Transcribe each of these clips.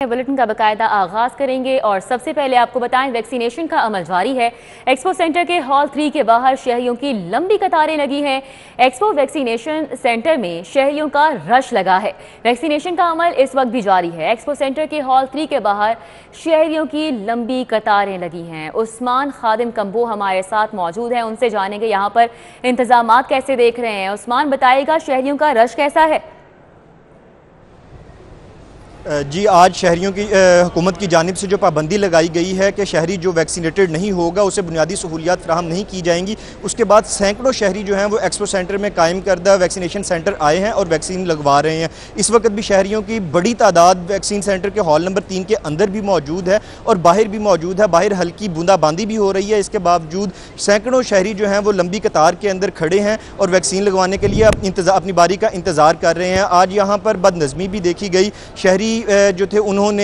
Bulletin का बाकायदा आगाज करेंगे और सबसे पहले आपको बताएं वैक्सीनेशन का अमल जारी है। एक्सपो सेंटर के हॉल 3 के बाहर शहरियों की लंबी कतारें लगी हैं। एक्सपो वैक्सीनेशन सेंटर में शहरियों का रश लगा है। वैक्सीनेशन का अमल इस वक्त भी जारी है। एक्सपो सेंटर के हॉल 3 के बाहर शहरियों की लंबी कतारें लगी हैं। उस्मान खादिम कंबो हमारे साथ मौजूद हैं, उनसे जानेंगे यहाँ पर इंतजामात कैसे देख रहे हैं। उस्मान, बताइएगा शहरियों का रश कैसा है? जी, आज शहरियों की हुकूमत की जानिब से जो पाबंदी लगाई गई है कि शहरी जो वैक्सीनेटेड नहीं होगा उसे बुनियादी सहूलियात फराहम नहीं की जाएंगी, उसके बाद सैकड़ों शहरी जो हैं वो एक्सपो सेंटर में कायम करदा वैक्सीनेशन सेंटर आए हैं और वैक्सीन लगवा रहे हैं। इस वक्त भी शहरियों की बड़ी तादाद वैक्सीन सेंटर के हॉल नंबर 3 के अंदर भी मौजूद है और बाहर भी मौजूद है। बाहर हल्की बूंदाबांदी भी हो रही है, इसके बावजूद सैकड़ों शहरी जो हैं वो लंबी कतार के अंदर खड़े हैं और वैक्सीन लगवाने के लिए अपनी बारी का इंतज़ार कर रहे हैं। आज यहाँ पर बदनज़मी भी देखी गई। शहरी जो थे उन्होंने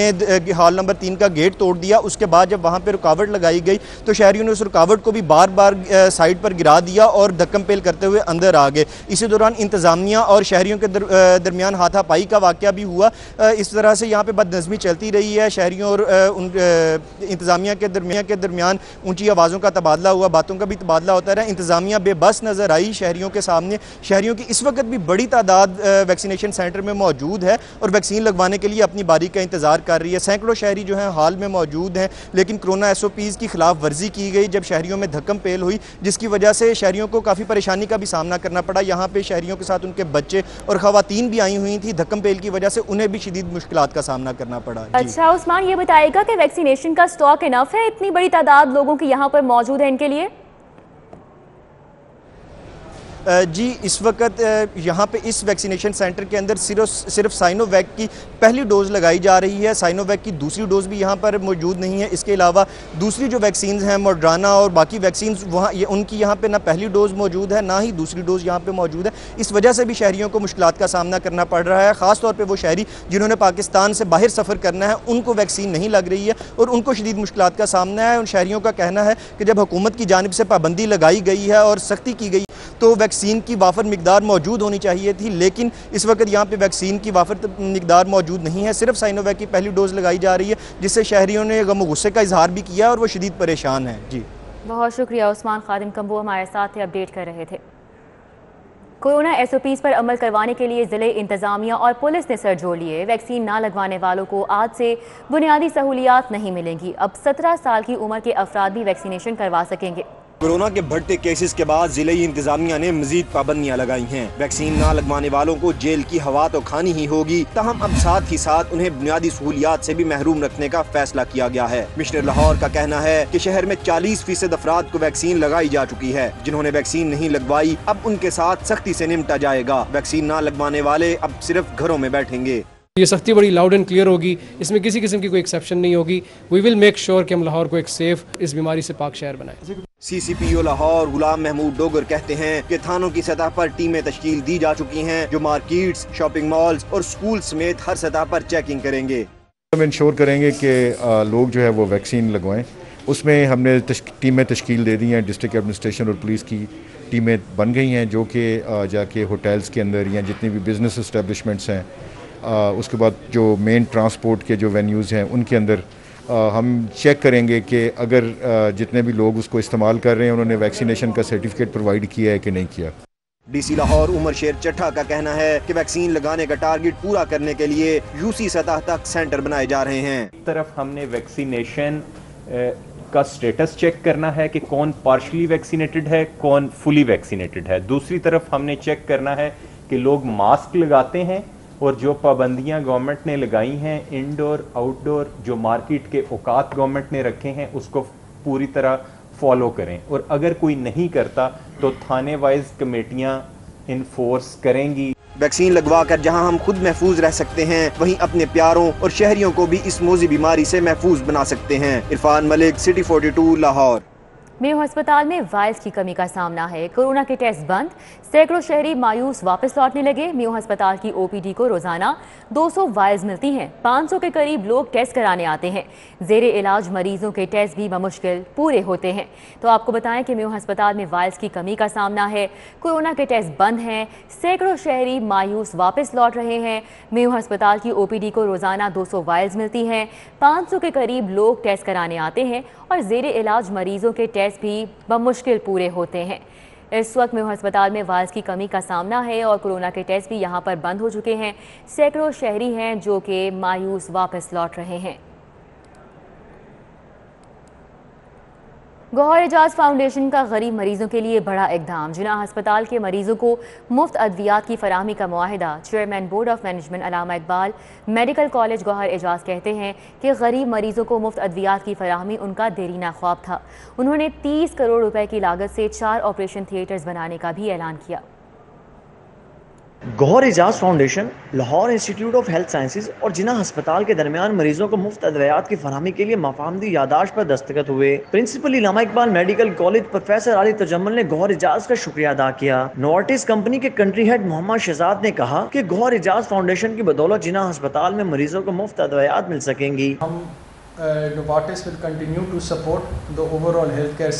हॉल नंबर 3 का गेट तोड़ दिया। उसके बाद जब वहाँ पे रुकावट लगाई गई तो शहरियों ने उस रुकावट को भी बार बार साइड पर गिरा दिया और धक्कम पेल करते हुए अंदर आ गए। इसी दौरान इंतज़ामिया और शहरियों के दरमियान हाथापाई का वाक़या भी हुआ। इस तरह से यहाँ पे बदनज़मी चलती रही है। शहरियों और इंतज़ामिया के दरमियान ऊँची आवाज़ों का तबादला हुआ, बातों का भी तबादला होता रहा। इंतज़ामिया बेबस नज़र आई शहरियों के सामने। शहरियों की इस वक्त भी बड़ी तादाद वैक्सीनेशन सेंटर में मौजूद है और वैक्सीन लगवाने के लिए अपनी बारी का इंतजार कर रही है। सैकड़ों शहरी जो हैं हाल में मौजूद हैं, लेकिन कोरोना SOPs की खिलाफ वर्जी की गई जब शहरियों में धक्कम पेल हुई, जिसकी वजह से शहरियों को काफ़ी परेशानी का भी सामना करना पड़ा। यहाँ पे शहरियों के साथ उनके बच्चे और ख़वातीन भी आई हुई थी। धक्कम पेल की वजह से उन्हें भी शदीद मुश्किलात का सामना करना पड़ा। अच्छा उस्मान, ये बताएगा कि वैक्सीनेशन का स्टॉक इनफ है? इतनी बड़ी तादाद लोगों की यहाँ पर मौजूद है इनके लिए? जी, इस वक्त यहाँ पे इस वैक्सीनेशन सेंटर के अंदर सिर्फ साइनोवैक की पहली डोज़ लगाई जा रही है। साइनोवैक की दूसरी डोज़ भी यहाँ पर मौजूद नहीं है। इसके अलावा दूसरी जो वैक्सीन हैं मॉडर्ना और बाकी वैक्सीन वहाँ उनकी यहाँ पे ना पहली डोज़ मौजूद है ना ही दूसरी डोज़ यहाँ पे मौजूद है। इस वजह से भी शहरियों को मुश्किलात का सामना करना पड़ रहा है। ख़ास तौर पर वो शहरी जिन्होंने पाकिस्तान से बाहर सफ़र करना है उनको वैक्सीन नहीं लग रही है और उनको शदीद मुश्किलात का सामना है। उन शहरियों का कहना है कि जब हुकूमत की जानिब से पाबंदी लगाई गई है और सख्ती की गई तो वैक्सीन की वाफर मिकदार मौजूद होनी चाहिए थी, लेकिन इस वक्त यहाँ पे वैक्सीन की वाफर मिकदार मौजूद नहीं है। सिर्फ साइनोवैक की पहली डोज़ लगाई जा रही है, जिससे शहरियों ने गम गुस्से का इजहार भी किया और वो शदीद परेशान हैं। जी, बहुत शुक्रिया। उस्मान खादिम कंबो हमारे साथ थे, अपडेट कर रहे थे। कोरोना SOPs पर अमल करवाने के लिए ज़िले इंतज़ामिया और पुलिस ने सर जोड़ लिए। वैक्सीन ना लगवाने वालों को आज से बुनियादी सहूलियात नहीं मिलेंगी। अब 17 साल की उम्र के अफराद भी वैक्सीनेशन करवा सकेंगे। कोरोना के बढ़ते केसेस के बाद जिले इंतजामिया ने मजीद पाबंदियां लगाई हैं। वैक्सीन ना लगवाने वालों को जेल की हवा तो खानी ही होगी, ताहम अब साथ ही साथ उन्हें बुनियादी सहूलियात से भी महरूम रखने का फैसला किया गया है। कमिश्नर लाहौर का कहना है कि शहर में 40% अफराद को वैक्सीन लगाई जा चुकी है। जिन्होंने वैक्सीन नहीं लगवाई अब उनके साथ सख्ती से निपटा जाएगा। वैक्सीन ना लगवाने वाले अब सिर्फ घरों में बैठेंगे। ये सख्ती बड़ी लाउड एंड क्लियर होगी, इसमें किसी किस्म की कोई एक्सेप्शन नहीं होगी। वी विल मेक श्योर कि हम लाहौर को एक सेफ, इस बीमारी से पाक शहर बनाएं। CCPO लाहौर गुलाम महमूद डोगर कहते हैं कि थानों की सतह पर टीमें तश्कील दी जा चुकी हैं जो मार्केट्स, शॉपिंग मॉल्स और स्कूल समेत हर सतह पर चेकिंग करेंगे। हम इंश्योर करेंगे कि लोग जो है वो वैक्सीन लगवाएं। उसमें हमने टीमें तश्कील दे दी हैं। डिस्ट्रिक्ट एडमिनिस्ट्रेशन और पुलिस की टीमें बन गई हैं जो कि जाके होटल्स के अंदर या जितनी भी बिजनेस इस्टेब्लिशमेंट्स हैं, उसके बाद जो मेन ट्रांसपोर्ट के जो वेन्यूज़ हैं उनके अंदर हम चेक करेंगे कि अगर जितने भी लोग उसको इस्तेमाल कर रहे हैं उन्होंने वैक्सीनेशन का सर्टिफिकेट प्रोवाइड किया है कि नहीं किया। DC लाहौर उमर शेर चट्ठा का कहना है कि वैक्सीन लगाने का टारगेट पूरा करने के लिए UC सतह तक सेंटर बनाए जा रहे हैं। एक तरफ हमने वैक्सीनेशन का स्टेटस चेक करना है कि कौन पार्शली वैक्सीनेटेड है, कौन फुली वैक्सीनेटेड है। दूसरी तरफ हमने चेक करना है कि लोग मास्क लगाते हैं और जो पाबंदियां गवर्नमेंट ने लगाई हैं इंडोर आउटडोर, जो मार्केट के औकात गवर्नमेंट ने रखे हैं उसको पूरी तरह फॉलो करें। और अगर कोई नहीं करता तो थाने वाइज कमेटियां इन्फोर्स करेंगी। वैक्सीन लगवा कर जहां हम खुद महफूज रह सकते हैं, वहीं अपने प्यारों और शहरियों को भी इस मोजी बीमारी से महफूज बना सकते हैं। इरफान मलिक, सिटी 42, लाहौर। मेयो अस्पताल में वायल्स की कमी का सामना है। कोरोना के टेस्ट बंद, सैकड़ों शहरी मायूस वापस लौटने लगे। मेयो अस्पताल की ओपीडी को रोजाना 200 वायल्स मिलती हैं। 500 के करीब लोग टेस्ट कराने आते हैं। जेरे इलाज मरीजों के टेस्ट भी बमुश्किल पूरे होते हैं। तो आपको बताएं कि मेयो अस्पताल में वायल्स की कमी का सामना है, कोरोना के टेस्ट बंद हैं, सैकड़ों शहरी मायूस वापस लौट रहे हैं। मेयो अस्पताल की ओपीडी को रोजाना 200 वायल्स मिलती हैं। 500 के करीब लोग टेस्ट कराने आते हैं और जेरे इलाज मरीजों के टेस्ट भी बमुश्किल पूरे होते हैं। इस वक्त मेयो अस्पताल में वायल्स की कमी का सामना है और कोरोना के टेस्ट भी यहां पर बंद हो चुके हैं। सैकड़ों शहरी हैं जो कि मायूस वापस लौट रहे हैं। गौहर एजाज फाउंडेशन का गरीब मरीजों के लिए बड़ा इकदाम। जिन्ना अस्पताल के मरीजों को मुफ्त अद्वियात की फराहमी का मुआहिदा। Chairman board of management Allama Iqbal medical college Gohar Ejaz कहते हैं कि गरीब मरीजों को मुफ्त अद्वियात की फराहमी उनका देरीना ख्वाब था। उन्होंने 30 करोड़ रुपए की लागत से 4 ऑपरेशन थिएटर्स बनाने का भी ऐलान किया। Gohar Ejaz foundation, Lahore institute of health sciences और जिन्ना अस्पताल के दरमियान मरीजों को मुफ्त अद्वियात की फराहमी के लिए माफाहमदी यादाश्त पर दस्तखत हुए। Principal Allama Iqbal medical college professor Ali Tajammul ने गौहर एजाज का शुक्रिया अदा किया। नोवार्टिस कंपनी के कंट्री हेड मोहम्मद शहजाद ने कहा कि गौहर एजाज फाउंडेशन की बदौलत जिन्ना अस्पताल में मरीजों को मुफ्त अद्वियात मिल सकेंगी। Novartis will continue to support the overall healthcare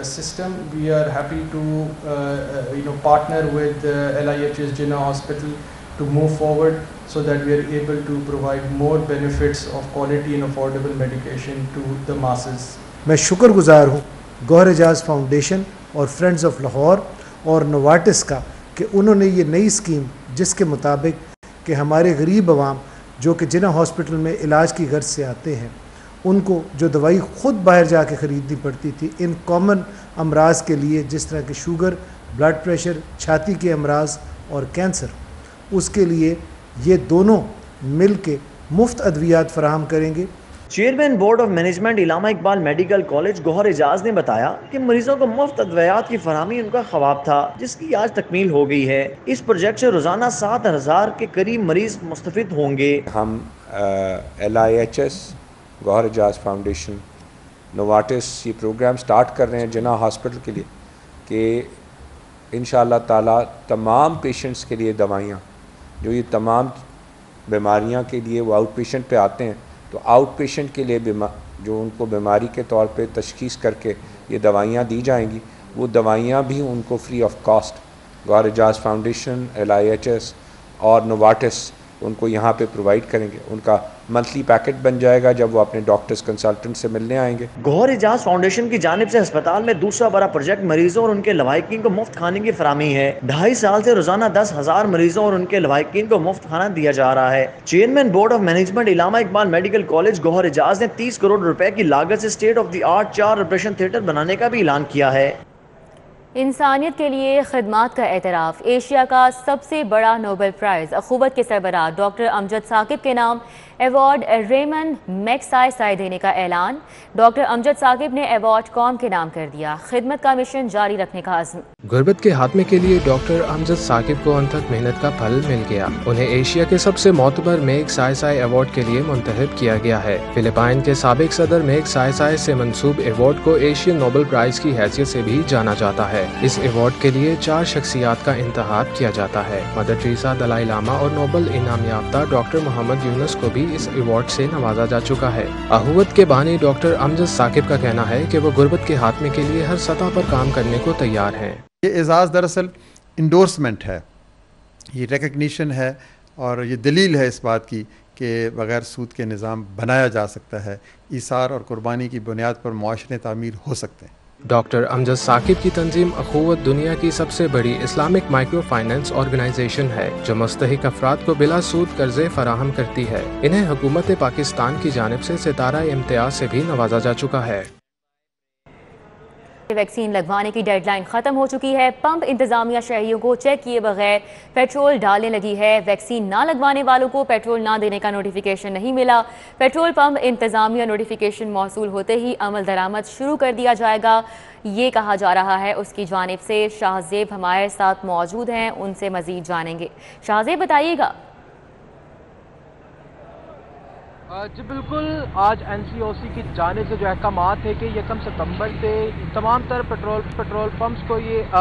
system. We are happy to partner with LIHS Jinnah Hospital to move forward so that we are able to provide more benefits of quality and affordable medication to the masses. मैं शुक्रगुजार हूँ Gauhar Ejaz foundation और friends of Lahore और Novartis का कि उन्होंने ये नई स्कीम जिसके मुताबिक कि हमारे गरीब अवाम जो कि जिन्ना हॉस्पिटल में इलाज की गर्ज से आते हैं उनको जो दवाई ख़ुद बाहर जाके ख़रीदनी पड़ती थी इन कॉमन अमराज के लिए, जिस तरह के शुगर, ब्लड प्रेशर, छाती के अमराज और कैंसर, उसके लिए ये दोनों मिल के मुफ्त अद्वियात फराहम करेंगे। Chairman board of management Allama Iqbal medical college Gohar Ejaz ने बताया कि मरीजों को मुफ्त अद्वियात की फराहमी उनका ख्वाब था, जिसकी आज तकमील हो गई है। इस प्रोजेक्ट से रोजाना 7000 के करीब मरीज मुस्तफिद होंगे। हम LIHS, Gohar Ejaz foundation, Novartis ये प्रोग्राम स्टार्ट कर रहे हैं जिन्ना हॉस्पिटल के लिए कि इंशाअल्लाह ताला तमाम पेशेंट्स के लिए दवाइयाँ, जो ये तमाम बीमारियाँ के लिए वो आउट पेशेंट पे आते हैं, तो आउट पेशेंट के लिए जो उनको बीमारी के तौर पे तशखीस करके ये दवाइयाँ दी जाएंगी, वो दवाइयाँ भी उनको free of cost Gohar Ejaz foundation, LIHS और नोवार्टिस उनको यहाँ पे प्रोवाइड करेंगे। उनका मंथली पैकेट बन जाएगा जब वो अपने डॉक्टर्स कंसल्टेंट से मिलने आएंगे। गौहर एजाज फाउंडेशन की जानिब से अस्पताल में दूसरा बड़ा प्रोजेक्ट मरीजों और उनके लवाहिकीन को मुफ्त खाने की फराहमी है। 2.5 साल से रोजाना 10,000 मरीजों और उनके लवाहिकीन को मुफ्त खाना दिया जा रहा है। Chairman board of management Allama Iqbal medical college Gohar Ejaz ने 30 करोड़ रुपए की लागत से state of the art 4 operation theatre बनाने का भी ऐलान किया है। इंसानियत के लिए खिदमात का एतराफ़। एशिया का सबसे बड़ा नोबेल प्राइज़ अखूबत के सरबराह डॉक्टर अमजद साकिब के नाम एवॉर्ड रेमन मैग्सायसाय देने का ऐलान। डॉक्टर अमजद साकिब ने एवॉर्ड कौम के नाम कर दिया। खिदमत का मिशन जारी रखने का अज़्म। गुर्बत के खात्मे के लिए डॉक्टर अमजद साकिब को अनथक मेहनत का फल मिल गया। उन्हें एशिया के सबसे मोतबर मैग्सायसाय अवार्ड के लिए मुंतखब किया गया है। फिलिपाइन के साबिक सदर मैग्सायसाय से मंसूब अवार्ड को एशियन नोबेल प्राइज की हैसियत से भी जाना जाता है। इस अवार्ड के लिए 4 शख्सियात का इंतखाब किया जाता है। मदर टेरेसा, दलाई लामा और नोबेल इनाम याफ्ता डॉक्टर मोहम्मद यूनुस को भी इस अवार्ड से नवाजा जा चुका है। अहूवत के बानी डॉक्टर अमजद साकिब का कहना है कि वो गुर्बत के खात्मे के लिए हर सतह पर काम करने को तैयार हैं। ये एजाज़ दरअसल इंडोर्समेंट है, ये रिकग्निशन है और ये दलील है इस बात की कि बग़ैर सूद के निज़ाम बनाया जा सकता है। ईसार और कुर्बानी की बुनियाद पर मुआशरे तामीर हो सकते हैं। डॉक्टर अमजद साकिब की तंजीम अखूवत दुनिया की सबसे बड़ी इस्लामिक माइक्रो फाइनेंस ऑर्गेनाइजेशन है जो मुस्तहिक अफराद को बिला सूद कर्जे फराहम करती है। इन्हें हुकूमत पाकिस्तान की जानिब से सितारा इम्तियाज से भी नवाजा जा चुका है। वैक्सीन लगवाने की डेडलाइन खत्म हो चुकी है। पंप इंतजामिया शहरियों को चेक किए बगैर पेट्रोल डालने लगी है। वैक्सीन ना लगवाने वालों को पेट्रोल ना देने का नोटिफिकेशन नहीं मिला। पेट्रोल पंप इंतजामिया नोटिफिकेशन मौसूल होते ही अमल दरामद शुरू कर दिया जाएगा, ये कहा जा रहा है उसकी जानिब से। शाहजेब हमारे साथ मौजूद हैं, उनसे मजीद जानेंगे। शाहजेब बताइएगा। جی بالکل، آج NCOC کی جانب سے جو احکامات ہے کہ 1 ستمبر سے تمام تر پیٹرول پمپس کو یہ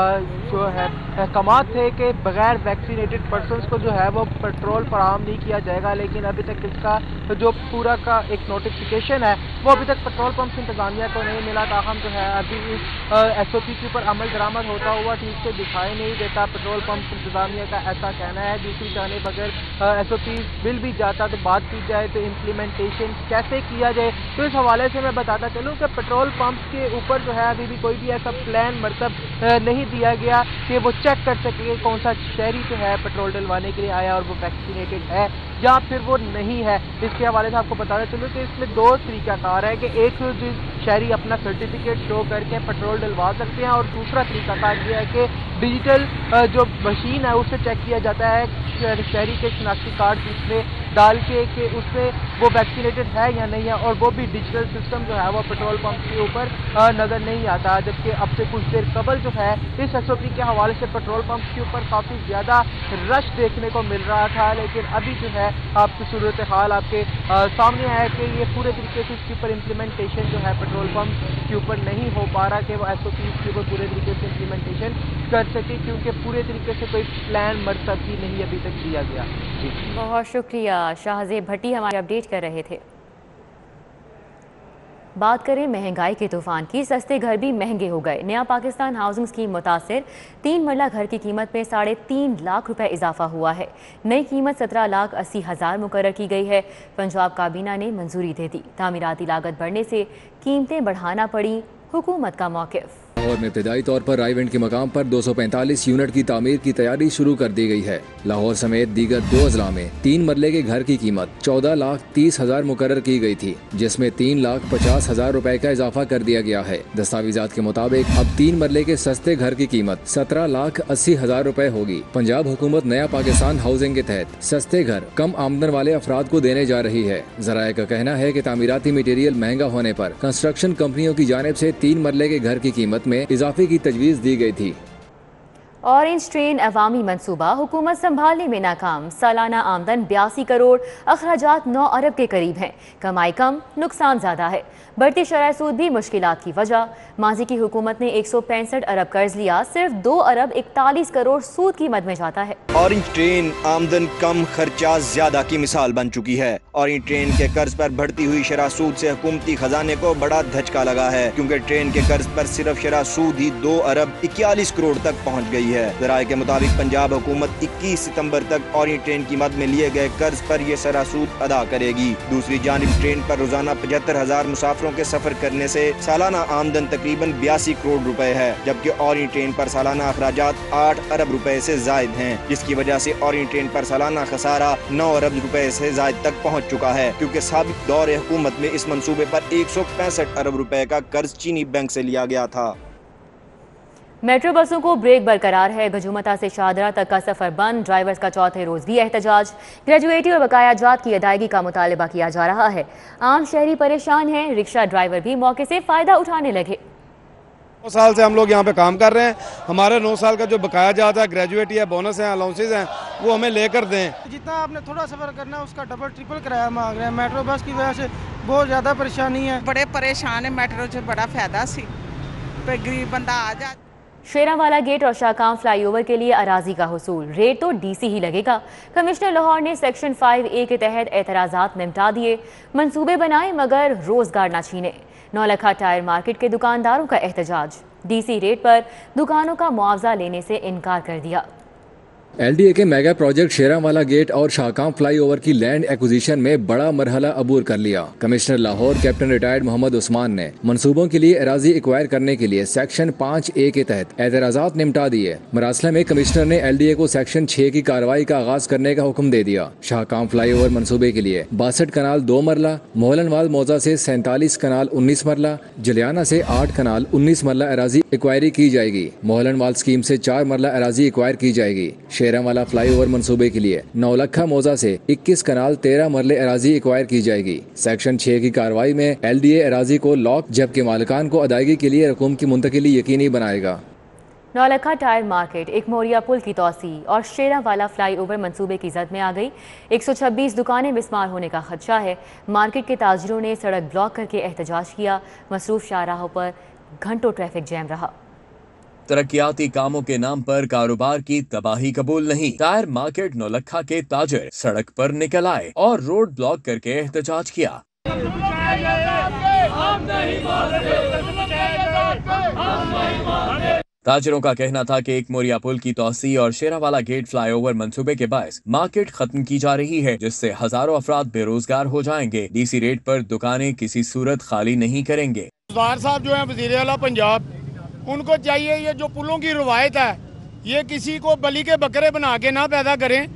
جو ہے احکامات تھے کہ بغیر ویکسینیٹڈ پرسنس کو جو ہے وہ پیٹرول فراہم نہیں کیا جائے گا، لیکن ابھی تک اس کا جو پورا کا ایک نوٹیفیکیشن ہے وہ ابھی تک پیٹرول پمپس انتظامیہ کو نہیں ملا۔ تاہم جو ہے ابھی اس SOP کے اوپر عمل درآمد ہوتا ہوا ٹھیک سے دکھائی نہیں دیتا، پیٹرول پمپس انتظامیہ کا ایسا کہنا ہے۔ دوسری جانب اگر SOP مل بھی جاتا تو بات کی جائے تو امپلیمنٹیشن کیسے کیا جائے، تو اس حوالے سے میں بتاتا چلوں کہ پیٹرول پمپس کے اوپر جو ہے ابھی بھی کوئی بھی ایسا پلان مرتب نہیں دیا گیا کہ وہ چیک کر سکے کہ کون سا شہری جو ہے پیٹرول ڈلوانے کے لیے آیا اور وہ ویکسینیٹڈ ہے یا پھر وہ نہیں ہے۔ اس کے حوالے سے آپ کو بتانا چلوں کہ اس میں 2 طریقہ کار ہے کہ ایک شہری اپنا سرٹیفکیٹ شو کر کے پیٹرول ڈلوا سکتے ہیں، اور دوسرا طریقہ کار یہ ہے کہ ڈیجیٹل جو مشین ہے اس سے چیک کیا جاتا ہے شہری کے شناختی کارڈ جس میں ڈال کے کہ اس سے وہ ویکسینیٹڈ ہے یا نہیں ہے، اور وہ بھی ڈیجیٹل سسٹم جو ہے وہ پیٹرول پمپ کے اوپر نظر نہیں آتا۔ جبکہ اب سے کچھ دیر قبل جو ہے اس SOP کے حوالے سے پیٹرول پمپس کے اوپر کافی زیادہ رش دیکھنے کو مل رہا تھا، لیکن ابھی جو ہے آپ کی صورتحال آپ کے سامنے ہے کہ یہ پورے طریقے سے اس کے اوپر امپلیمنٹیشن جو ہے پیٹرول پمپ کے اوپر نہیں ہو پا رہا کہ وہ SOP کے اوپر پورے طریقے سے امپلیمنٹیشن کر سکے، کیونکہ پورے طریقے سے کوئی پلان مرتب ہی نہیں ابھی تک دیا گیا۔ جی بہت شکریہ، شاہزیب بھٹی ہمارے اپڈیٹ کر رہے تھے۔ بات کریں مہنگائی کے طوفان کی، سستے گھر بھی مہنگے ہو گئے۔ نیا پاکستان ہاؤسنگ اسکیم متاثر، 3 مرلہ گھر کی قیمت میں 3.5 لاکھ روپے اضافہ ہوا ہے۔ نئی قیمت 17,80,000 مقرر کی گئی ہے۔ پنجاب کابینہ نے منظوری دے دی۔ تعمیراتی لاگت بڑھنے سے قیمتیں بڑھانا پڑیں، حکومت کا موقف۔ لاہور میں ابتدائی طور پر رائے ونڈ کے مقام پر 245 یونٹ کی تعمیر کی تیاری شروع کر دی گئی ہے۔ لاہور سمیت دیگر 2 اضلاع میں 3 مرلے کے گھر کی قیمت 14,30,000 مقرر کی گئی تھی، جس میں 3,50,000 روپے کا اضافہ کر دیا گیا ہے۔ دستاویزات کے مطابق اب 3 مرلے کے سستے گھر کی قیمت 17,80,000 روپے ہوگی۔ پنجاب حکومت نیا پاکستان ہاؤسنگ کے تحت سستے گھر کم آمدن والے افراد کو دینے جا رہی ہے۔ ذرائع کا کہنا ہے کہ تعمیراتی مٹیریل مہنگا ہونے پر کنسٹرکشن کمپنیوں کی جانب سے 3 مرلے کے گھر کی قیمت میں اضافے کی تجویز دی گئی تھی۔ اورنج ٹرین عوامی منصوبہ حکومت سنبھالنے میں ناکام، سالانہ آمدن 82 کروڑ، اخراجات 9 ارب کے قریب ہیں، کمائی کم، نقصان زیادہ ہے۔ بڑھتی شرح سود بھی مشکلات کی وجہ۔ ماضی کی حکومت نے 165 ارب قرض لیا، صرف 2 ارب 41 کروڑ سود کی مد میں جاتا ہے۔ اورنج ٹرین آمدن کم خرچہ زیادہ کی مثال بن چکی ہے۔ اورنج ٹرین کے قرض پر بڑھتی ہوئی شرح سود سے حکومتی خزانے کو بڑا دھچکا لگا ہے، کیونکہ ٹرین کے قرض پر صرف شرح سود ہی 2 ارب 41 کروڑ تک پہنچ گئی ہے۔ ذرائع کے مطابق پنجاب حکومت 21 ستمبر تک اورنج ٹرین کی مد میں لیے گئے قرض پر یہ شرح سود ادا کرے گی۔ دوسری جانب ٹرین پر روزانہ 75,000 مسافروں کے سفر کرنے سے سالانہ آمدن تقریباً 82 کروڑ روپے ہے، جبکہ اورنج ٹرین پر سالانہ اخراجات 8 ارب روپے سے زائد ہیں، جس کی وجہ سے اورنج ٹرین پر سالانہ خسارہ 9 ارب روپے سے زائد تک پہنچ چکا ہے، کیونکہ سابق دور حکومت میں اس منصوبے پر 165 ارب روپے کا قرض چینی بینک سے لیا گیا تھا۔ میٹرو بسوں کو بریک برقرار ہے، گجومتا سے شاہدرہ تک کا سفر بند، ڈرائیورز کا چوتھے روز بھی احتجاج، گریجویٹی اور بقایا جات کی ادائیگی کا مطالبہ کیا جا رہا ہے۔ عام شہری پریشان ہیں، رکشہ ڈرائیور بھی موقع سے فائدہ اٹھانے لگے۔ 9 سال سے ہم لوگ یہاں پہ کام کر رہے ہیں، ہمارے 9 سال کا جو بقایا جاتا ہے، گریجویٹی ہے، بونس ہیں، الاؤنسز ہیں، وہ ہمیں لے کر دیں۔ جتنا آپ نے تھوڑا سفر کرنا ہے اس کا ڈبل ٹرپل کرایہ مانگ رہے ہیں۔ میٹرو بس کی وجہ سے بہت زیادہ پریشانی ہے، بڑے پریشان ہیں۔ میٹرو سے بڑا فائدہ سی، غریب بندہ آ جا۔ شیراں گیٹ اور شاہکام فلائی اوور کے لیے اراضی کا حصول، ریٹ تو ڈی سی ہی لگے گا۔ کمشنر لاہور نے سیکشن 5A کے تحت اعتراضات نمٹا دیے، منصوبے بنائے مگر روزگار نہ چھینے۔ نولکھا ٹائر مارکیٹ کے دکانداروں کا احتجاج، ڈی سی ریٹ پر دکانوں کا معاوضہ لینے سے انکار کر دیا۔ LDA کے میگا پروجیکٹ شیراں والا گیٹ اور شاہکام فلائی اوور کی لینڈ ایکوزیشن میں بڑا مرحلہ عبور کر لیا۔ Commissioner Lahore captain retired Muhammad Usman نے منصوبوں کے لیے اراضی ایکوائر کرنے کے لیے سیکشن 5A کے تحت اعتراضات نمٹا دیے۔ مراسلہ میں کمشنر نے LDA کو سیکشن 6 کی کارروائی کا آغاز کرنے کا حکم دے دیا۔ شاہکام فلائی اوور منصوبے کے لیے 62 کنال 2 مرلہ، مولن وال موضع سے 47 کنال 19 مرلہ، جلیانہ سے 8 کنال 19 مرلہ اراضی ایکوائری کی جائے گی۔ مولن وال اسکیم سے 4 مرلہ اراضی ایکوائر کی جائے گی۔ شیراں والا فلائی اوور منصوبے کے لیے نولکھا موضع سے 21 کنال 13 مرلے اراضی ایکوائر کی جائے گی۔ سیکشن 6 کی کارروائی میں LDA اراضی کو لاک جبکہ مالکان کو ادائیگی کے لیے رقوم کی منتقلی یقینی بنائے گا۔ नौलखा टायर मार्केट, एक मोरिया पुल की तोसी और शेरावाला फ्लाई ओवर मंसूबे की जद में आ गई। 126 दुकानें मिस्मार होने का खदशा है। मार्केट के ताजिरों ने सड़क ब्लॉक करके एहतजाज किया। मसरूफ शाहराहों पर घंटों ट्रैफिक जैम रहा। तरक्याती कामों के नाम पर कारोबार की तबाही कबूल नहीं। टायर मार्केट नौलखा के ताजिर सड़क पर निकल आए और रोड ब्लॉक करके एहतजाज किया। ताजिरों का कहना था कि एक मोरिया पुल की तोसी और शेरावाला गेट फ्लाईओवर मंसूबे के बायस मार्केट खत्म की जा रही है, जिससे हजारों अफराद बेरोजगार हो जाएंगे। डीसी रेट पर दुकानें किसी सूरत खाली नहीं करेंगे। साहब जो है वजीर आला पंजाब, उनको चाहिए ये जो पुलों की रवायत है, ये किसी को बलि के बकरे बना के ना पैदा करें,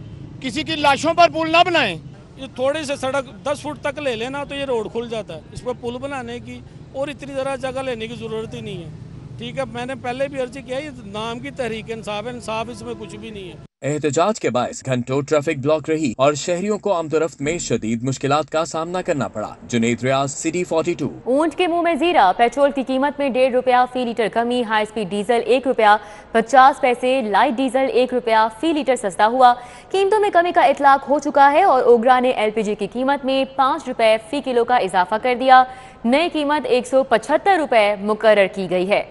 किसी की लाशों पर पुल ना बनाएं। ये थोड़ी से सड़क 10 फुट तक ले लेना तो ये रोड खुल जाता है। इस पर पुल बनाने की और इतनी ज़रा जगह लेने की ज़रूरत ही नहीं है। ठीक है, मैंने पहले भी अर्जी किया, ये नाम की तहरीक इंसाफ है, इंसाफ इसमें कुछ भी नहीं है। एहतजाज के बायस घंटों ट्रैफिक ब्लॉक रही और शहरियों को आमदोरफ्त में शदीद मुश्किलात का सामना करना पड़ा। जुनेद रियाज, सिटी 42। ऊंट के मुंह में जीरा, पेट्रोल की कीमत में 1.5 रुपया फी लीटर कमी। हाई स्पीड डीजल 1 रुपया 50 पैसे, लाइट डीजल 1 रुपया फी लीटर सस्ता हुआ। कीमतों में कमी का इतलाक हो चुका है और ओगरा ने LPG की कीमत में 5 रुपए फी किलो का इजाफा कर दिया। नई कीमत 175 रुपए मुकर्रर की गई है।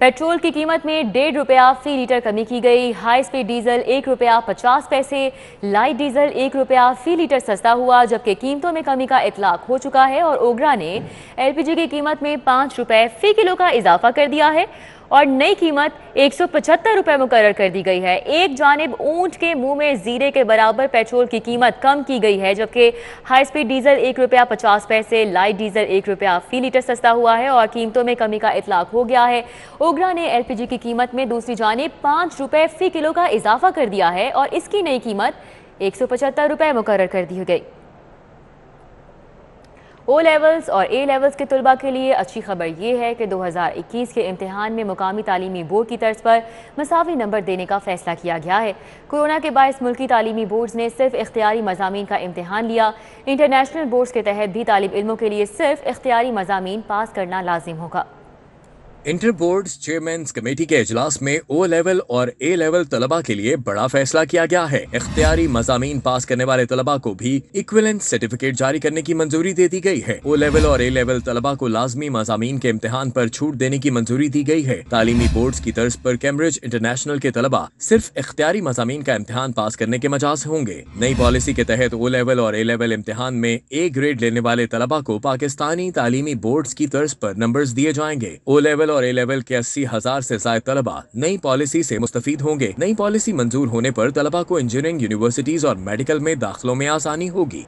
पेट्रोल की कीमत में 1.5 रुपया फी लीटर कमी की गई। हाई स्पीड डीजल 1 रुपया 50 पैसे, लाइट डीजल 1 रुपया फी लीटर सस्ता हुआ, जबकि कीमतों में कमी का इतलाक हो चुका है और ओगरा ने LPG की कीमत में 5 रुपए फी किलो का इजाफा कर दिया है और नई कीमत 175 रुपए मुकर्रर कर दी गई है। एक जानिब ऊंट के मुंह में जीरे के बराबर पेट्रोल की कीमत कम की गई है, जबकि हाई स्पीड डीजल 1 रुपया 50 पैसे, लाइट डीजल 1 रुपया फी लीटर सस्ता हुआ है और कीमतों में कमी का इतलाक हो गया है। ओगरा ने LPG की कीमत में दूसरी जानिब 5 रुपए फी किलो का इजाफा कर दिया है और इसकी नई कीमत 175 रुपए मुकर्रर कर दी गई। O लेवल्स और A लेवल्स के तलबा के लिए अच्छी खबर ये है कि 2021 के इम्तिहान में मुकामी तालीमी बोर्ड की तर्ज पर मसावी नंबर देने का फैसला किया गया है। कोरोना के बायस मुल्की तालीमी बोर्ड्स ने सिर्फ इख्तियारी मज़ामीन का इम्तिहान लिया। इंटरनेशनल बोर्ड्स के तहत भी तालिब इल्मों के लिए सिर्फ इख्तियारी मज़ामीन पास करना लाजिम होगा। इंटर बोर्ड्स चेयरमैन्स कमेटी के इजलास में O लेवल और A लेवल तलबा के लिए बड़ा फैसला किया गया है। इख्तियारी मज़ामीन पास करने वाले तलबा को भी इक्विवेलेंस सर्टिफिकेट जारी करने की मंजूरी दे दी गई है। O लेवल और A लेवल तलबा को लाजमी मज़ामीन के इम्तिहान पर छूट देने की मंजूरी दी गई है। तालीमी बोर्ड्स की तर्ज पर कैम्ब्रिज इंटरनेशनल के तलबा सिर्फ इख्तियारी मज़ामीन का इम्तिहान पास करने के मजाज होंगे। नई पॉलिसी के तहत O लेवल और A लेवल इम्तिहान में A ग्रेड लेने वाले तलबा को पाकिस्तानी तालीमी बोर्ड्स की तर्ज पर नंबर्स दिए जाएंगे। O लेवल और A लेवल के 80,000 से ज्यादा तलबा नई पॉलिसी से मुस्तफीद होंगे। नई पॉलिसी मंजूर होने पर तलबा को इंजीनियरिंग यूनिवर्सिटीज और मेडिकल में दाखिलों में आसानी होगी।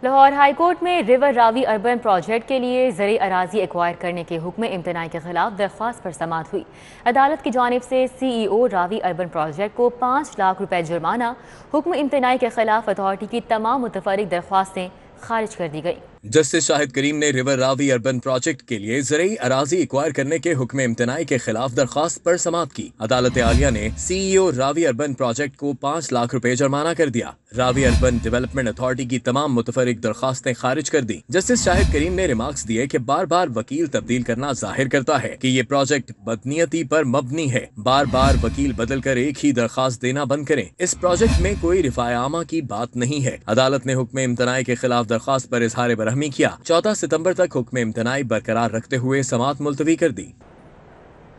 लाहौर हाई कोर्ट में रिवर रावी अर्बन प्रोजेक्ट के लिए ज़री अराजी एक्वायर करने के हुक्म इम्तनाई के खिलाफ दरख्वास्त पर समाअत हुई। अदालत की जानिब से CEO रावी अर्बन प्रोजेक्ट को 5 लाख रुपए जुर्माना, हुक्म इम्तनाई के खिलाफ अथॉरिटी की तमाम मुतफरिक दरख्वास्तें खारिज कर दी गई। जस्टिस शाहिद करीम ने रिवर रावी अर्बन प्रोजेक्ट के लिए ज़रई अराजी एक्वायर करने के हुक्म इम्तनाई के खिलाफ दरख्वास्त पर समाअत की। अदालत आलिया ने CEO रावी अर्बन प्रोजेक्ट को 5 लाख रुपए जुर्माना कर दिया। रावी अर्बन डेवलपमेंट अथॉरिटी की तमाम मुतफरिक दरख्वास्तें खारिज कर दी। जस्टिस शाहिद करीम ने रिमार्क्स दिए कि बार बार वकील तब्दील करना जाहिर करता है कि ये प्रोजेक्ट बदनीयती पर मबनी है। बार बार वकील बदल कर एक ही दरख्वास्त देना बंद करें। इस प्रोजेक्ट में कोई रिफायामा की बात नहीं है। अदालत ने हुक्म इम्तनाई के खिलाफ दरख्वास्त पर इजहार बरहमी किया। 14 सितंबर तक हुक्म इम्तनाई बरकरार रखते हुए समाअत मुलतवी कर दी।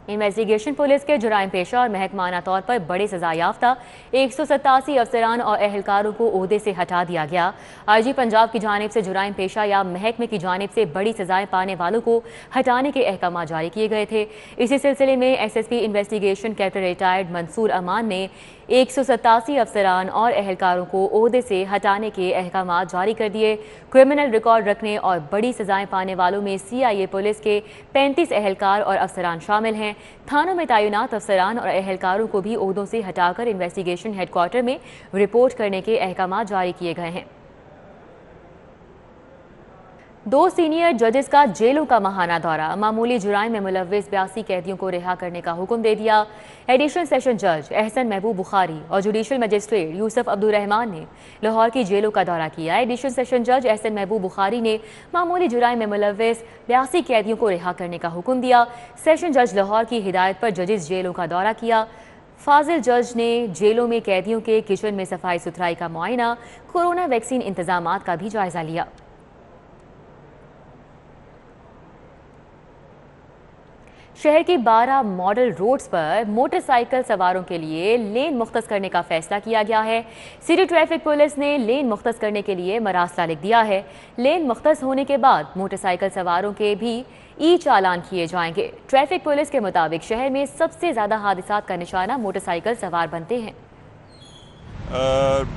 इन्वेस्टिगेशन पुलिस के जुराइम पेशा और महकमाना तौर पर बड़े सजा याफ्ता 187 अफसरान और अहलकारों को ओहदे से हटा दिया गया। IG पंजाब की जानिब से जुराइम पेशा या महकमे की जानिब से बड़ी सजाएं पाने वालों को हटाने के अहकाम जारी किए गए थे। इसी सिलसिले में SSP investigation captain retired Mansoor Aman ने 187 अफसरान और अहलकारों को ओहदे से हटाने के अहकाम जारी कर दिए। क्रिमिनल रिकॉर्ड रखने और बड़ी सजाएं पाने वालों में CIA पुलिस के 35 अहलकार और अफसरान शामिल हैं। थानों में तैनात अफसरान और अहलकारों को भी ओहदों से हटाकर इन्वेस्टिगेशन हेडक्वार्टर में रिपोर्ट करने के अहकाम जारी किए गए हैं। 2 सीनियर जजेस का जेलों का माहाना दौरा। मामूली जुराइम में मुलव्विस 82 कैदियों को रिहा करने का हुक्म दे दिया। एडिशनल सेशन जज एहसन महबूब बुखारी और जुडिशल मजिस्ट्रेट यूसुफ अब्दुल रहमान ने लाहौर की जेलों का दौरा किया। एडिशनल सेशन जज एहसन महबूब बुखारी ने मामूली जुराइम में मुलव्विस 82 कैदियों को रिहा करने का हुक्म दिया। सेशन जज लाहौर की हिदायत पर जजेस जेलों का दौरा किया। फाजिल जज ने जेलों में कैदियों के किचन में सफाई सुथराई का मुआयना, कोरोना वैक्सीन इंतजामात का भी जायजा लिया। शहर की 12 मॉडल रोड्स पर मोटरसाइकिल सवारों के लिए लेन मुख्तस करने का फैसला किया गया है। सिटी ट्रैफिक पुलिस ने लेन मुख्तस करने के लिए मरासला लिख दिया है। लेन मुख्तस होने के बाद मोटरसाइकिल सवारों के भी ई चालान किए जाएंगे। ट्रैफिक पुलिस के मुताबिक शहर में सबसे ज़्यादा हादसात का निशाना मोटरसाइकिल सवार बनते हैं।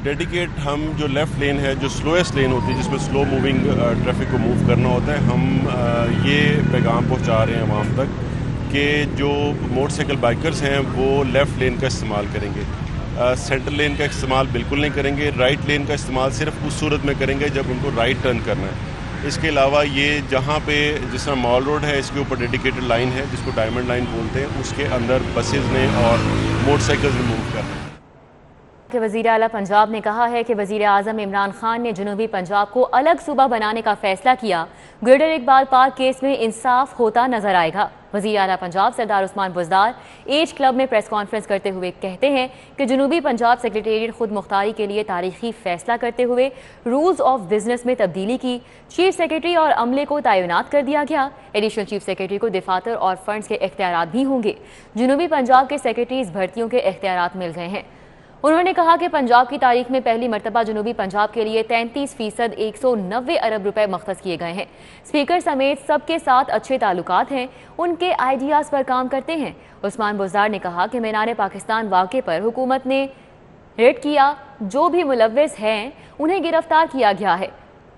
डेडिकेट हम जो लेफ़्ट लेन है, जो स्लोएस्ट लेन होती है जिसमें स्लो मूविंग ट्रैफिक को मूव करना होता है, हम ये पैगाम पहुंचा रहे हैं आवाम तक कि जो मोटरसाइकिल बाइकर्स हैं वो लेफ़्ट लेन का इस्तेमाल करेंगे, सेंटर लेन का इस्तेमाल बिल्कुल नहीं करेंगे। राइट लेन का इस्तेमाल सिर्फ उस सूरत में करेंगे जब उनको राइट टर्न करना है। इसके अलावा ये जहाँ पे जिस तरह मॉल रोड है, इसके ऊपर डेडिकेटेड लाइन है जिसको डायमंड लाइन बोलते हैं, उसके अंदर बसेज ने और मोटरसाइकिल्स ने मूव करना है। वज़ीर आला पंजाब ने कहा है कि वज़ीर आज़म इमरान खान ने जनूबी पंजाब को अलग सूबा बनाने का फैसला किया। ग्रेटर इकबाल पार्क केस में इंसाफ होता नजर आएगा। वज़ीर आला पंजाब सरदार उस्मान बुज़दार एज क्लब में प्रेस कॉन्फ्रेंस करते हुए कहते हैं कि जनूबी पंजाब सेक्रेटेरिएट खुद मुख्तारी के लिए तारीखी फैसला करते हुए रूल्स ऑफ बिजनेस में तब्दीली की। चीफ सेक्रेटरी और अमले को तैनात कर दिया गया। एडिशनल चीफ सेक्रेटरी को दफातर और फंड्स के इख्तियारात भी होंगे। जनूबी पंजाब के सेक्रेटरीज भर्तियों के इख्तियारात मिल गए हैं। उन्होंने कहा कि पंजाब की तारीख में पहली मरतबा जनूबी पंजाब के लिए 33% 190 अरब रुपए मख्तस किए गए हैं। स्पीकर समेत सबके साथ अच्छे ताल्लुकात हैं, उनके आइडियाज़ पर काम करते हैं। उस्मान बुज़दार ने कहा कि मीनार पाकिस्तान वाक़े पर हुकूमत ने रेड किया, जो भी मुलव्विस हैं उन्हें गिरफ्तार किया गया है।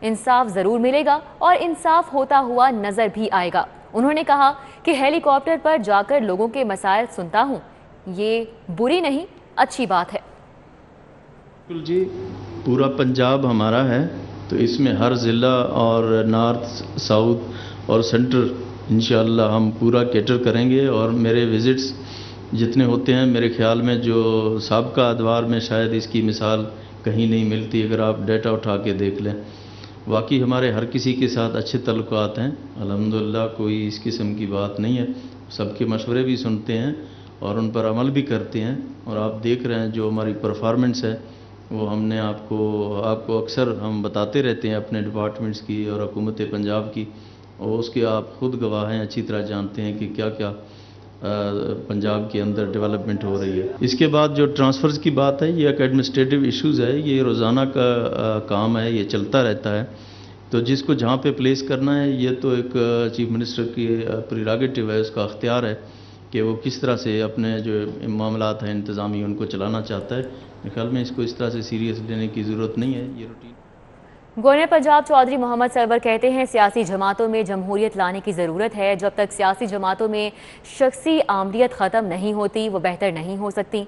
इंसाफ ज़रूर मिलेगा और इंसाफ होता हुआ नज़र भी आएगा। उन्होंने कहा कि हेलीकॉप्टर पर जाकर लोगों के मसाइल सुनता हूँ, ये बुरी नहीं अच्छी बात है। बिल्कुल जी, पूरा पंजाब हमारा है तो इसमें हर ज़िला और नॉर्थ, साउथ और सेंटर इंशाअल्लाह हम पूरा कैटर करेंगे। और मेरे विज़िट्स जितने होते हैं, मेरे ख्याल में जो साबका अदवार में शायद इसकी मिसाल कहीं नहीं मिलती। अगर आप डेटा उठा के देख लें, वाकई हमारे हर किसी के साथ अच्छे तल्लुकात हैं अल्हम्दुलिल्लाह। कोई इस किस्म की बात नहीं है। सबके मशवरे भी सुनते हैं और उन पर अमल भी करते हैं। और आप देख रहे हैं जो हमारी परफॉर्मेंस है वो हमने आपको अक्सर हम बताते रहते हैं अपने डिपार्टमेंट्स की और हुकूमत पंजाब की, और उसके आप खुद गवाह हैं, अच्छी तरह जानते हैं कि क्या क्या पंजाब के अंदर डेवलपमेंट हो रही है। इसके बाद जो ट्रांसफ़र्स की बात है, ये एक एडमिनिस्ट्रेटिव इश्यूज़ है, ये रोज़ाना का काम है, ये चलता रहता है। तो जिसको जहाँ पे प्लेस करना है ये तो एक चीफ मिनिस्टर की प्रीरोगेटिव है, उसका अख्तियार है कि वो किस तरह से अपने जो मामलात हैं इंतज़ामी उनको चलाना चाहता है। मेरे ख्याल में इसको इस तरह से सीरियस लेने की ज़रूरत नहीं है। ये रूटीन। गवर्नर पंजाब चौधरी मोहम्मद सरवर कहते हैं सियासी जमातों में जमहूरियत लाने की ज़रूरत है। जब तक सियासी जमातों में शख्सी आमदियत ख़त्म नहीं होती वो बेहतर नहीं हो सकती।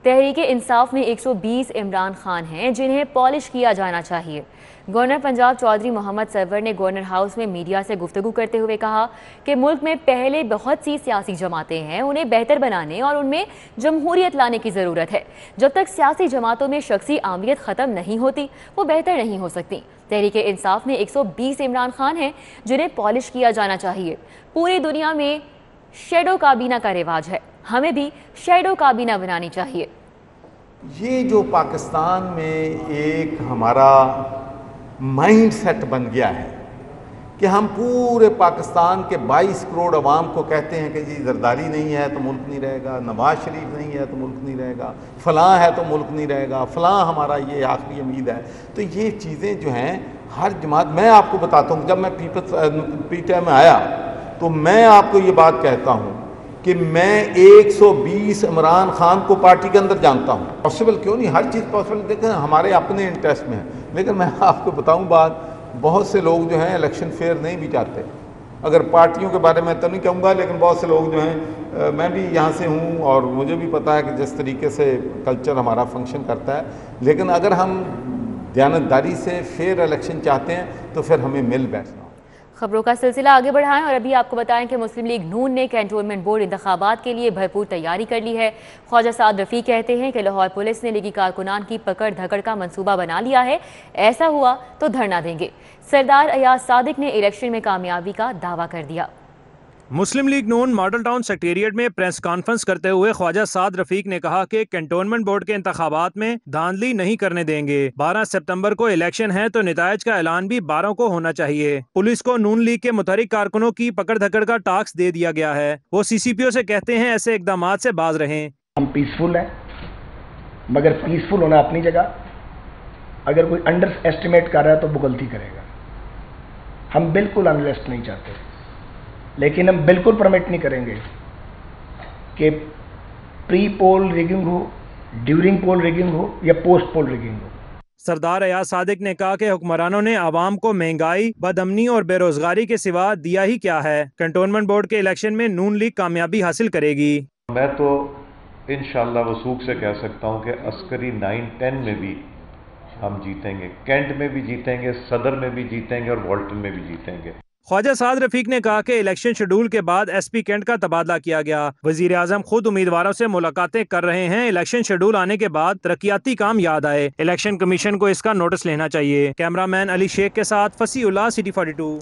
तहरीक इंसाफ में 120 इमरान खान हैं जिन्हें पॉलिश किया जाना चाहिए। गवर्नर पंजाब चौधरी मोहम्मद सरवर ने गवर्नर हाउस में मीडिया से गुफ्तगू करते हुए कहा कि मुल्क में पहले बहुत सी सियासी जमातें हैं, उन्हें बेहतर बनाने और उनमें जमहूरियत लाने की ज़रूरत है। जब तक सियासी जमातों में शख्सी आमदियत ख़त्म नहीं होती वो बेहतर नहीं हो सकती। तहरीक इंसाफ में 120 इमरान खान हैं जिन्हें पॉलिश किया जाना चाहिए। पूरी दुनिया में शेडो काबीना का रिवाज है, हमें भी शेडो काबीना बनानी चाहिए। ये जो पाकिस्तान में एक हमारा माइंड सेट बन गया है कि हम पूरे पाकिस्तान के 22 करोड़ अवाम को कहते हैं कि जी जरदारी नहीं है तो मुल्क नहीं रहेगा, नवाज शरीफ नहीं है तो मुल्क नहीं रहेगा, फ़लाँ है तो मुल्क नहीं रहेगा, फ़लाँ हमारा ये आखिरी उम्मीद है। तो ये चीज़ें जो हैं हर जमात, मैं आपको बताता हूँ, जब मैं पीटीआई में आया तो मैं आपको ये बात कहता हूँ कि मैं 120 इमरान खान को पार्टी के अंदर जानता हूँ। पॉसिबल क्यों नहीं, हर चीज़ पॉसिबल, देखें हमारे अपने इंटरेस्ट में है। लेकिन मैं आपको बताऊँ बात, बहुत से लोग जो हैं इलेक्शन फेयर नहीं भी चाहते। अगर पार्टियों के बारे में तो नहीं कहूँगा, लेकिन बहुत से लोग जो हैं, मैं भी यहाँ से हूँ और मुझे भी पता है कि जिस तरीके से कल्चर हमारा फंक्शन करता है, लेकिन अगर हम दयानतदारी से फेयर इलेक्शन चाहते हैं तो फिर हमें मिल बैठना। खबरों का सिलसिला आगे बढ़ाएं और अभी आपको बताएं कि मुस्लिम लीग नून ने कैंटोनमेंट बोर्ड इंतखाबात के लिए भरपूर तैयारी कर ली है। ख्वाजा साद रफ़ी कहते हैं कि लाहौर पुलिस ने लीगी कारकुनान की पकड़ धकड़ का मंसूबा बना लिया है, ऐसा हुआ तो धरना देंगे। सरदार अयाज सादिक ने इलेक्शन में कामयाबी का दावा कर दिया। मुस्लिम लीग नून मॉडल टाउन सेक्रेटेरिएट में प्रेस कॉन्फ्रेंस करते हुए ख्वाजा साद रफीक ने कहा कि कैंटोनमेंट बोर्ड के इंतखाबात में धांधली नहीं करने देंगे। 12 सितंबर को इलेक्शन है तो नतायज का ऐलान भी 12 को होना चाहिए। पुलिस को नून लीग के मुतहरिक कारकुनों की पकड़ धकड़ का टास्क दे दिया गया है। वो CCPO से कहते हैं ऐसे इकदाम से बाज रहें। हम पीसफुल हैं, मगर पीसफुल होना अपनी जगह। अगर कोई अंडर एस्टिमेट कर रहा है तो वो गलती करेगा। हम बिल्कुल अनरेस्ट नहीं चाहते, लेकिन हम बिल्कुल परमिट नहीं करेंगे कि प्री पोल रिगिंग हो, ड्यूरिंग पोल रिगिंग हो या पोस्ट पोल रिगिंग हो। सरदार अयाज सादिक ने कहा कि हुक्मरानों ने आवाम को महंगाई, बदअमनी और बेरोजगारी के सिवा दिया ही क्या है। कैंटोनमेंट बोर्ड के इलेक्शन में नून लीग कामयाबी हासिल करेगी। मैं तो इंशाअल्लाह वसूख से कह सकता हूँ कि अस्करी 9-10 में भी हम जीतेंगे, कैंट में भी जीतेंगे, सदर में भी जीतेंगे और वॉल्टन में भी जीतेंगे। ख्वाजा साद रफीक ने कहा कि इलेक्शन शेड्यूल के बाद SP कैंट का तबादला किया गया। वजीर आजम खुद उम्मीदवारों से मुलाकातें कर रहे हैं। इलेक्शन शेड्यूल आने के बाद तरक्याती काम याद आए, इलेक्शन कमीशन को इसका नोटिस लेना चाहिए। कैमरामैन अली शेख के साथ फसीउल्लाह, सिटी 42।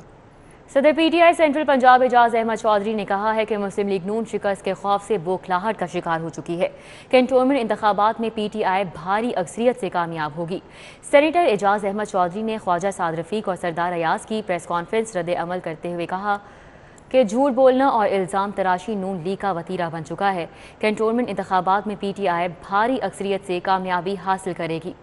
सदर PTI सेंट्रल पंजाब एजाज अहमद चौधरी ने कहा है कि मुस्लिम लीग नून शिकस्त के खौफ से बौखलाहट का शिकार हो चुकी है। कैंटोनमेंट इंतखाबात में PTI भारी अक्सरियत से कामयाब होगी। सेनेटर एजाज अहमद चौधरी ने ख्वाजा साद रफीक और सरदार अयाज की प्रेस कॉन्फ्रेंस रद्द अमल करते हुए कहा कि झूठ बोलना और इल्ज़ाम तराशी नून लीग का वतीरा बन चुका है। कैंटोनमेंट इंतखाबात में PTI भारी अक्सरियत से कामयाबी हासिल करेगी।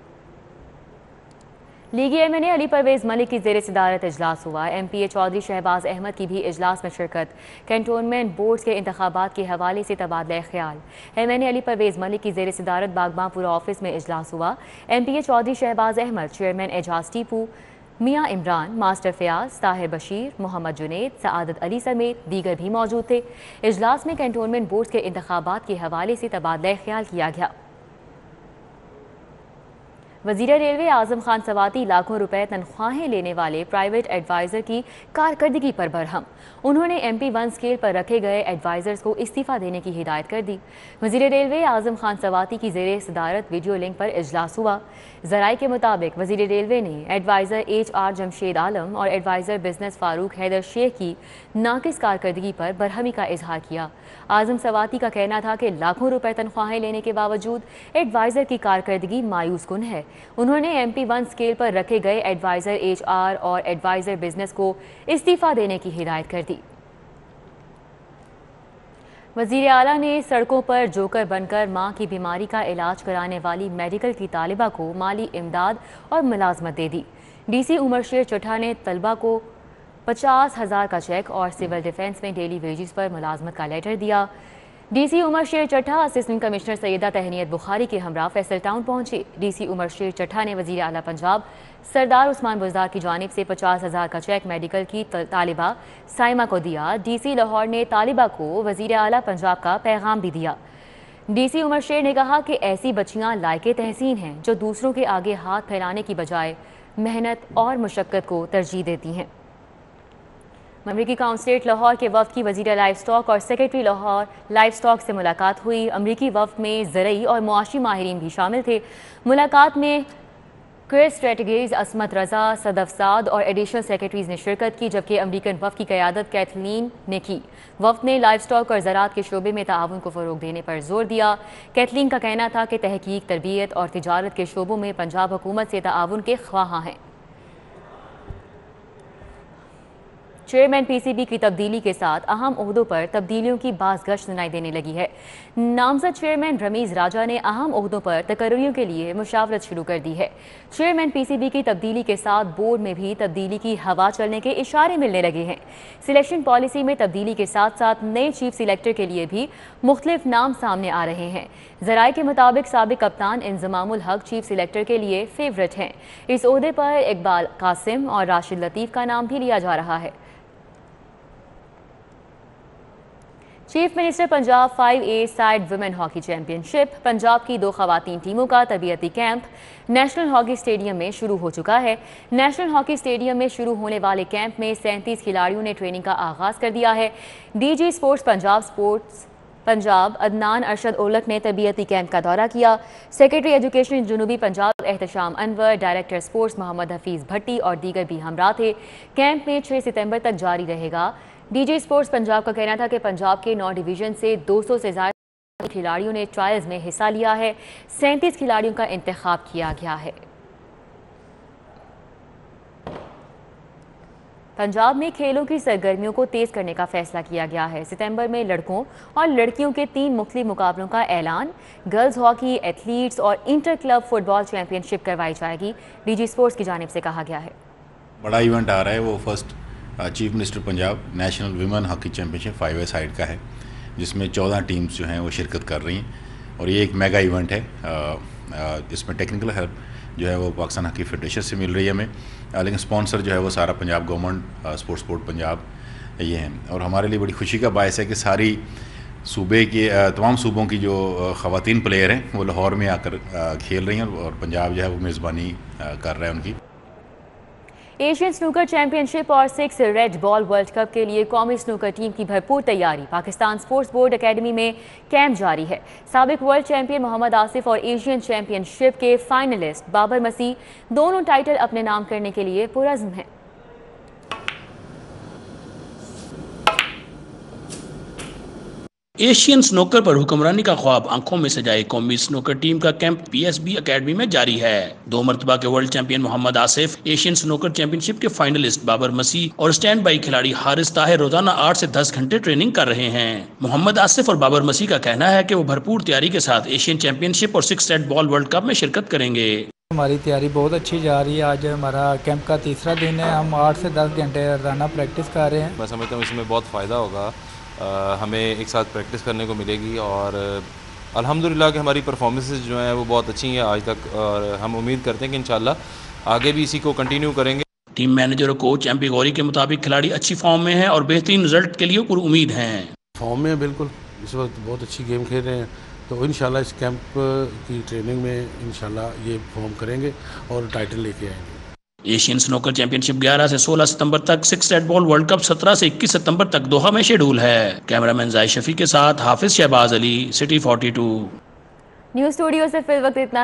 लीगी MNA अली परवेज़ मलिक की ज़ेर सदारत इजलास हुआ। MPA चौधरी शहबाज अहमद की भी इजलास में शिरकत। कैंटोनमेंट बोर्ड के इंतखाबात के हवाले से तबादला ख्याल। MNA अली परवेज़ मलिक की ज़ेर सदारत बागबांपुरा ऑफिस में इजलास हुआ। MPA चौधरी शहबाज अहमद, चेयरमैन एजाज टीपू, मियाँ इमरान, मास्टर फयाज, ताहिर बशीर, मोहम्मद जुनेद, सआदत अली समेत दीगर भी मौजूद थे। इजलास में कैंटोनमेंट बोर्ड के इंतखाबात के हवाले से तबादला ख्याल किया गया। वज़ीर रेलवे आज़म खान सवाती लाखों रुपए तनख्वाहें लेने वाले प्राइवेट एडवाइज़र की कारकर्दगी पर बरहम। उन्होंने MP1 स्केल पर रखे गए एडवाइज़र्स को इस्तीफ़ा देने की हिदायत कर दी। वज़ीर रेलवे आज़म खान सवाती की ज़ेर सदारत वीडियो लिंक पर इजलास हुआ। ज़राए के मुताबिक वज़ीर रेलवे ने एडवाइज़र HR जमशेद आलम और एडवाइज़र बिजनेस फारूक हैदर शेख की नाकिस कारकर्दगी पर बरहमी का इजहार किया। आज़म सवाती का कहना था कि लाखों रुपए तनख्वाहें लेने के बावजूद एडवाइज़र की कारकर्दगी मायूस कुन है। उन्होंने MP1 स्केल पर रखे गए एडवाइज़र HR और एडवाइज़र बिजनेस को इस्तीफ़ा देने की हिदायत कर दी। वज़ीर आला ने सड़कों पर जोकर बनकर मां की बीमारी का इलाज कराने वाली मेडिकल की तालिबा को माली इमदाद और मुलाजमत दे दी। DC उमर शेर चट्ठा ने तलबा को 50,000 का चेक और सिविल डिफेंस में डेली वेजिस पर मुलाजमत का लेटर दिया। DC उमर शेर चट्ठा असिस्टेंट कमिश्नर सैयदा तहनीत बुखारी के हमरा फैसल टाउन पहुंचे। DC उमर शेर चट्ठा ने वज़ीर आला पंजाब सरदार उस्मान बुज़दार की जानिब से 50,000 का चेक मेडिकल की तालिबा साइमा को दिया। DC लाहौर ने तालिबा को वज़ीर आला पंजाब का पैगाम भी दिया। DC उमर शेर ने कहा कि ऐसी बच्चियां लायके तहसीन हैं जो दूसरों के आगे हाथ फैलाने की बजाय मेहनत और मुशक्क़त को तरजीह देती हैं। अमरीकी काउंसलेट लाहौर के वफ़द की वज़ीर लाइफ स्टॉक और सेक्रेटरी लाहौर लाइफ स्टॉक से मुलाकात हुई। अमरीकी वफ़द में ज़रई और मुआशी माहिरीन भी शामिल थे। मुलाकात में क्वेयर स्ट्रेटजीज़ असमत रज़ा, सदफ साद और एडिशनल सेक्रेटरीज़ ने शिरकत की, जबकि अमरीकन वफ़द की क़यादत कैथलीन ने की। वफ़द ने लाइफ स्टॉक और ज़राअत के शोबे में ताउन को फ़रोग़ देने पर जोर दिया। कैथलीन का कहना था कि तहकीक, तरबियत और तिजारत के शोबों में पंजाब हुकूमत से ताउन के ख्वाहां हैं। चेयरमैन PCB की तब्दीली के साथ अहम ओहदों पर तब्दीलियों की बाज़गश्त सुनाई देने लगी है। नामजद चेयरमैन रमीज़ राजा ने अहम ओहदों पर तकर्रियों के लिए मुशावरत शुरू कर दी है। चेयरमैन PCB की तब्दीली के साथ बोर्ड में भी तब्दीली की हवा चलने के इशारे मिलने लगे हैं। सिलेक्शन पॉलिसी में तब्दीली के साथ साथ नए चीफ सिलेक्टर के लिए भी मुख्तलिफ नाम सामने आ रहे हैं। ज़राए के मुताबिक साबिक कप्तान इंज़मामुल हक चीफ सिलेक्टर के लिए फेवरेट हैं। इस ओहदे पर इकबाल कासिम और राशिद लतीफ़ का नाम भी लिया जा रहा है। Chief minister Punjab 5A side women hockey championship Punjab کی 2 خواتین ٹیموں کا تربیتی کیمپ نیشنل ہاکی اسٹیڈیم میں شروع ہو چکا ہے۔ نیشنل ہاکی اسٹیڈیم میں شروع ہونے والے کیمپ میں 37 کھلاڑیوں نے ٹریننگ کا آغاز کر دیا ہے۔ D G sports Punjab Adnan Arshad Aulakh نے تربیتی کیمپ کا دورہ کیا۔ سیکرٹری ایجوکیشن جنوبی پنجاب احتشام انور، ڈائریکٹر اسپورٹس محمد حفیظ بھٹی اور دیگر بھی ہمراہ تھے۔ کیمپ میں 6 ستمبر تک جاری رہے گا۔ ڈی جی اسپورٹس پنجاب کا کہنا تھا کہ پنجاب کے 9 ڈویژن سے 200 سے زائد کھلاڑیوں نے ٹرائلز میں حصہ لیا ہے۔ 37 کھلاڑیوں کا انتخاب کیا گیا ہے۔ پنجاب میں کھیلوں کی سرگرمیوں کو تیز کرنے کا فیصلہ کیا گیا ہے۔ ستمبر میں لڑکوں اور لڑکیوں کے 3 مختلف مقابلوں کا اعلان، گرلز ہاکی، ایتھلیٹس اور انٹر کلب فٹ بال چیمپئن شپ کروائی جائے گی، ڈی جی اسپورٹس کی جانب سے کہا گیا ہے۔ بڑا ایونٹ آ رہا ہے، وہ first chief minister Punjab national women hockey championship 5A سائڈ کا ہے، جس میں 14 ٹیمز جو ہیں وہ شرکت کر رہی ہیں، اور یہ ایک میگا ایونٹ ہے۔ اس میں ٹیکنیکل ہیلپ جو ہے وہ پاکستان ہاکی فیڈریشن سے مل رہی ہے ہمیں، لیکن اسپانسر جو ہے وہ سارا پنجاب گورنمنٹ، اسپورٹ پنجاب یہ ہیں، اور ہمارے لیے بڑی خوشی کا باعث ہے کہ ساری صوبے کی تمام صوبوں کی جو خواتین پلیئر ہیں وہ لاہور میں آ کر کھیل رہی ہیں، اور پنجاب جو ہے وہ میزبانی کر رہا ہے ان کی۔ ایشین سنوکر چیمپئن شپ اور 6 ریڈ بال ورلڈ کپ کے لیے قومی سنوکر ٹیم کی بھرپور تیاری۔ پاکستان سپورٹس بورڈ اکیڈمی میں کیمپ جاری ہے۔ سابق ورلڈ چیمپئن محمد آصف اور ایشین چیمپئن شپ کے فائنلسٹ بابر مسیح دونوں ٹائٹل اپنے نام کرنے کے لیے پرعزم ہیں۔ ایشین سنوکر پر حکمرانی کا خواب آنکھوں میں سجائے قومی سنوکر ٹیم کا کیمپ PSB اکیڈمی میں جاری ہے۔ 2 مرتبہ کے ورلڈ چیمپئن محمد آصف، ایشین سنوکر چیمپئن شپ کے فائنلسٹ بابر مسیح اور سٹینڈ بائی کھلاڑی حارث طاہر روزانہ 8 سے 10 گھنٹے ٹریننگ کر رہے ہیں۔ محمد آصف اور بابر مسیح کا کہنا ہے کہ وہ بھرپور تیاری کے ساتھ ایشین چیمپئن شپ اور 6 ریڈ بال ورلڈ کپ میں شرکت کریں گے۔ ہماری تیاری بہت اچھی جا رہی ہے۔ آج ہمارا کیمپ کا 3را دن ہے۔ ہم 8 سے 10 گھنٹے روزانہ پریکٹس کر رہے ہیں۔ میں سمجھتا ہوں اس میں بہت فائدہ ہوگا، ہمیں ایک ساتھ پریکٹس کرنے کو ملے گی، اور الحمدللہ کہ ہماری پرفارمنسز جو ہیں وہ بہت اچھی ہیں آج تک، اور ہم امید کرتے ہیں کہ انشاءاللہ آگے بھی اسی کو کنٹینیو کریں گے۔ ٹیم مینیجر اور کوچ ایم پی غوری کے مطابق کھلاڑی اچھی فارم میں ہیں اور بہترین رزلٹ کے لیے پر امید ہیں۔ فارم میں بالکل اس وقت بہت اچھی گیم کھیل رہے ہیں، تو انشاءاللہ اس کیمپ کی ٹریننگ میں انشاءاللہ یہ پرفارم کریں گے اور ٹائٹل لے کے آئیں گے۔ ایشین سنوکر چیمپئن شپ 11 سے 16 ستمبر تک، 6 ریڈ بال ورلڈ کپ 17 سے 21 ستمبر تک دوحہ میں شیڈول ہے۔ کیمرامین زاہد شفیع کے ساتھ حافظ شہباز علی، سٹی 42۔ نیوز اسٹوڈیو سے فی الوقت اتنا